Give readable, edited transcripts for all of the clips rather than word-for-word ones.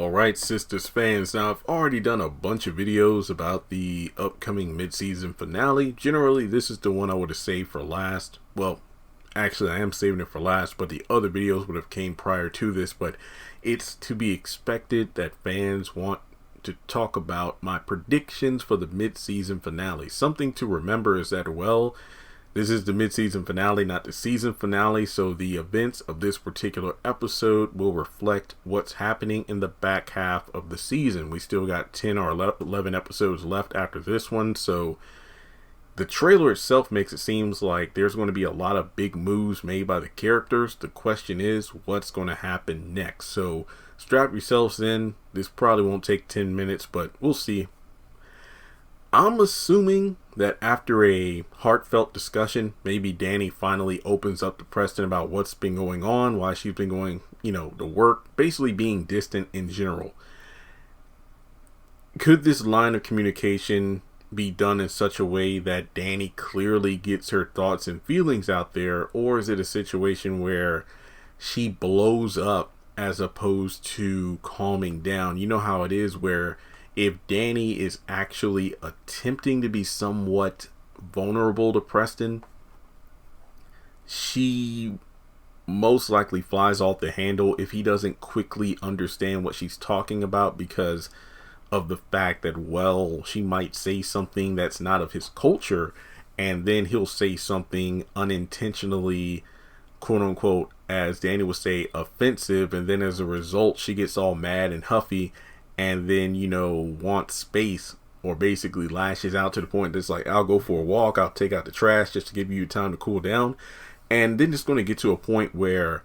Alright, Sistas fans, now I've already done a bunch of videos about the upcoming mid-season finale. Generally, this is the one I would have saved for last. Well, actually I am saving it for last, but the other videos would have came prior to this. But it's to be expected that fans want to talk about my predictions for the mid-season finale. Something to remember is that, well, this is the mid-season finale, not the season finale, so the events of this particular episode will reflect what's happening in the back half of the season. We still got 10 or 11 episodes left after this one, so the trailer itself makes it seem like there's going to be a lot of big moves made by the characters. The question is, what's going to happen next? So strap yourselves in. This probably won't take 10 minutes, but we'll see. I'm assuming that after a heartfelt discussion, maybe Danny finally opens up to Preston about what's been going on, why she's been going, to work, basically being distant in general. Could this line of communication be done in such a way that Danny clearly gets her thoughts and feelings out there, or is it a situation where she blows up as opposed to calming down? You know how it is where if Danny is actually attempting to be somewhat vulnerable to Preston, she most likely flies off the handle if he doesn't quickly understand what she's talking about, because of the fact that, well, she might say something that's not of his culture, and then he'll say something unintentionally, quote unquote, as Danny would say, offensive, and then as a result she gets all mad and huffy, and then, wants space, or basically lashes out to the point that's like, I'll go for a walk, I'll take out the trash just to give you time to cool down. And then it's going to get to a point where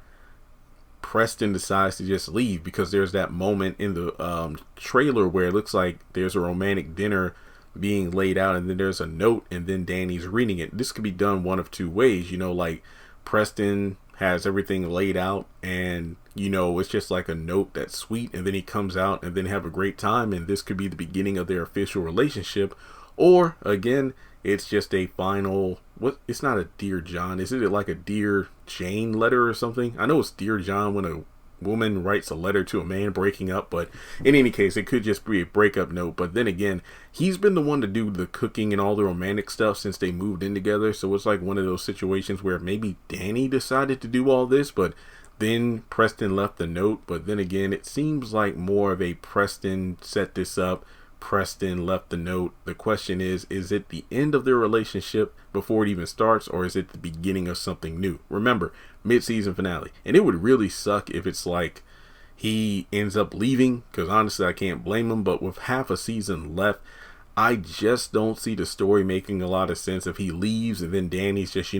Preston decides to just leave, because there's that moment in the trailer where it looks like there's a romantic dinner being laid out, and then there's a note, and then Danny's reading it. This could be done one of two ways, like Preston has everything laid out, and it's just like a note that's sweet, and then he comes out and then have a great time, and this could be the beginning of their official relationship. Or again, it's just a final, it's not a Dear John, is it like a Dear Jane letter or something? I know it's Dear John when a woman writes a letter to a man breaking up, but in any case, it could just be a breakup note. But then again, he's been the one to do the cooking and all the romantic stuff since they moved in together, so it's like one of those situations where maybe Danny decided to do all this, but then Preston left the note. But then again, it seems like more of a Preston set this up, Preston left the note. The question is it the end of their relationship before it even starts, or is it the beginning of something new? Remember, mid-season finale, and it would really suck if it's like he ends up leaving, because honestly I can't blame him, but with half a season left, I just don't see the story making a lot of sense if he leaves and then Danny's just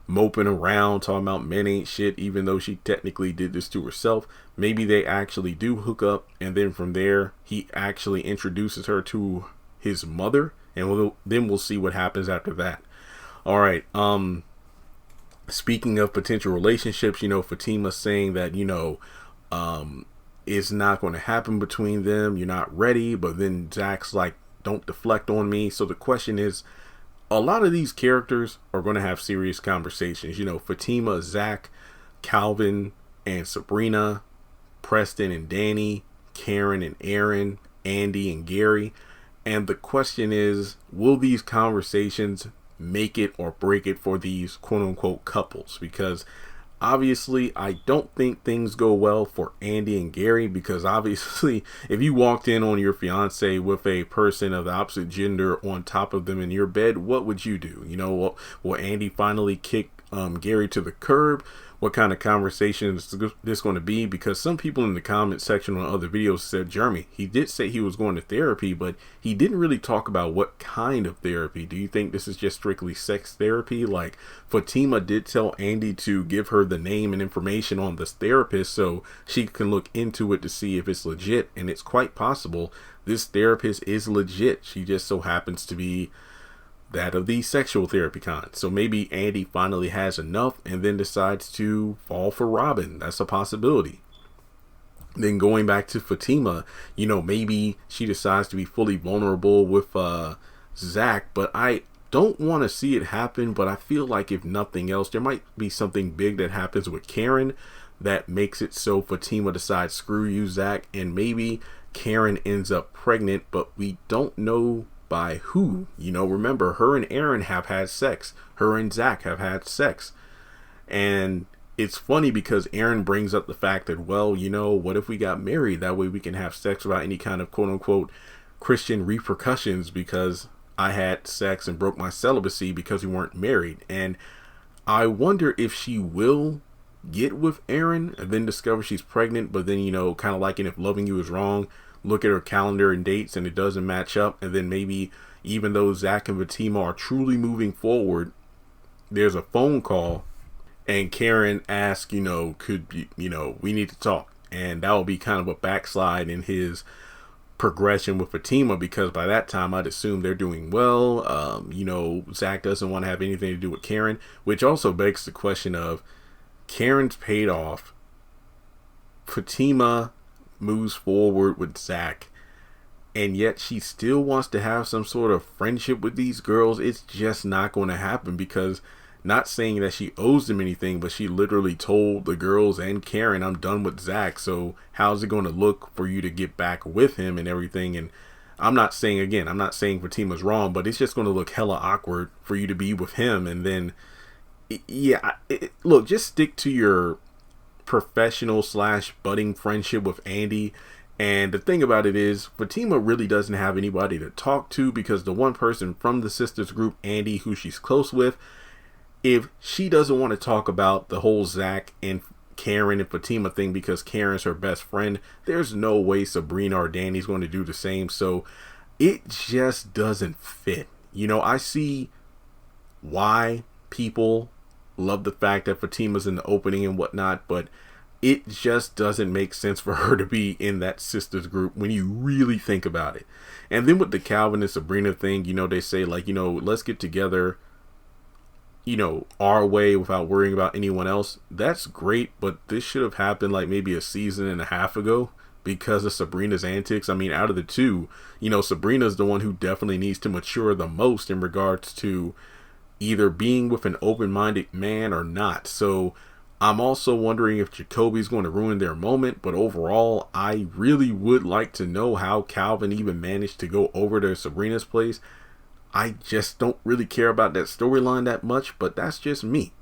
moping around talking about men ain't shit, even though she technically did this to herself. Maybe they actually do hook up, and then from there he actually introduces her to his mother, and then we'll see what happens after that. All right, speaking of potential relationships, Fatima saying that it's not going to happen between them, you're not ready, but then Zach's like, don't deflect on me. So the question is, a lot of these characters are going to have serious conversations. Fatima, Zach, Calvin and Sabrina, Preston and Danny, Karen and Aaron, Andy and Gary. And the question is, will these conversations make it or break it for these quote unquote couples? Because obviously I don't think things go well for Andy and Gary, because obviously if you walked in on your fiance with a person of the opposite gender on top of them in your bed, what would you do? Will Andy finally kick Gary to the curb? What kind of conversation is this going to be? Because some people in the comment section on other videos said, Jeremy, he did say he was going to therapy, but he didn't really talk about what kind of therapy. Do you think this is just strictly sex therapy? Like, Fatima did tell Andy to give her the name and information on this therapist so she can look into it to see if it's legit, and it's quite possible this therapist is legit. She just so happens to be that of the sexual therapy kind. So maybe Andy finally has enough and then decides to fall for Robin. That's a possibility. Then going back to Fatima, maybe she decides to be fully vulnerable with Zach, but I don't want to see it happen. But I feel like if nothing else, there might be something big that happens with Karen, that makes it so Fatima decides, screw you, Zach, and maybe Karen ends up pregnant, but we don't know by who. You know, remember, her and Aaron have had sex. Her and Zach have had sex. And it's funny because Aaron brings up the fact that, well, you know, what if we got married? That way we can have sex without any kind of quote unquote Christian repercussions, because I had sex and broke my celibacy because we weren't married. And I wonder if she will get with Aaron and then discover she's pregnant, but then, you know, kind of like in If Loving You Is Wrong, look at her calendar and dates and it doesn't match up. And then maybe even though Zach and Fatima are truly moving forward, there's a phone call and Karen asks, you know, we need to talk. And that will be kind of a backslide in his progression with Fatima, because by that time I'd assume they're doing well. You know, Zach doesn't want to have anything to do with Karen, which also begs the question of, Karen's paid off, Fatima moves forward with Zach, and yet she still wants to have some sort of friendship with these girls. It's just not going to happen, because, not saying that she owes them anything, but she literally told the girls and Karen, I'm done with Zach. So how's it going to look for you to get back with him and everything? And I'm not saying Fatima's wrong, but it's just going to look hella awkward for you to be with him. And then, look, just stick to your professional / budding friendship with Andy. And the thing about it is, Fatima really doesn't have anybody to talk to, because the one person from the sisters group, Andy, who she's close with, if she doesn't want to talk about the whole Zach and Karen and Fatima thing because Karen's her best friend, there's no way Sabrina or Danny's going to do the same. So it just doesn't fit. You know, I see why people love the fact that Fatima's in the opening and whatnot, but it just doesn't make sense for her to be in that sisters group when you really think about it. And then with the Calvin and Sabrina thing, you know, they say like, you know, let's get together, you know, our way without worrying about anyone else. That's great, but this should have happened like maybe a season and a half ago because of Sabrina's antics. I mean, out of the two, you know, Sabrina's the one who definitely needs to mature the most in regards to either being with an open-minded man or not. So I'm also wondering if Jacoby's going to ruin their moment, but overall, I really would like to know how Calvin even managed to go over to Sabrina's place. I just don't really care about that storyline that much, but that's just me.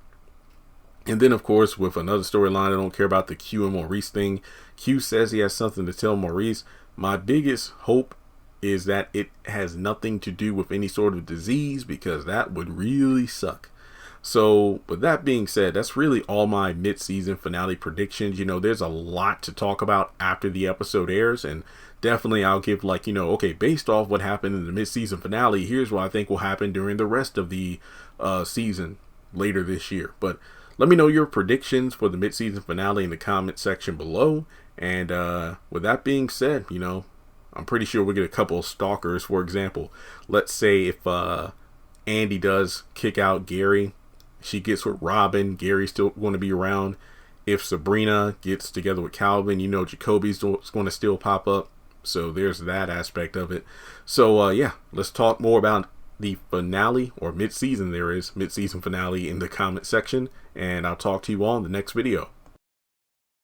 And then, of course, with another storyline, I don't care about the Q and Maurice thing. Q says he has something to tell Maurice. My biggest hope is that it has nothing to do with any sort of disease, because that would really suck. So with that being said, that's really all my mid-season finale predictions. You know, there's a lot to talk about after the episode airs, and definitely I'll give like, you know, okay, based off what happened in the mid-season finale, here's what I think will happen during the rest of the season later this year. But let me know your predictions for the mid-season finale in the comment section below. And with that being said, you know, I'm pretty sure we'll get a couple of stalkers. For example, let's say if Andy does kick out Gary, she gets with Robin, Gary's still going to be around. If Sabrina gets together with Calvin, you know, Jacoby's going to still pop up. So there's that aspect of it. So yeah, let's talk more about the finale, or mid-season, there is mid-season finale, in the comment section. And I'll talk to you all in the next video.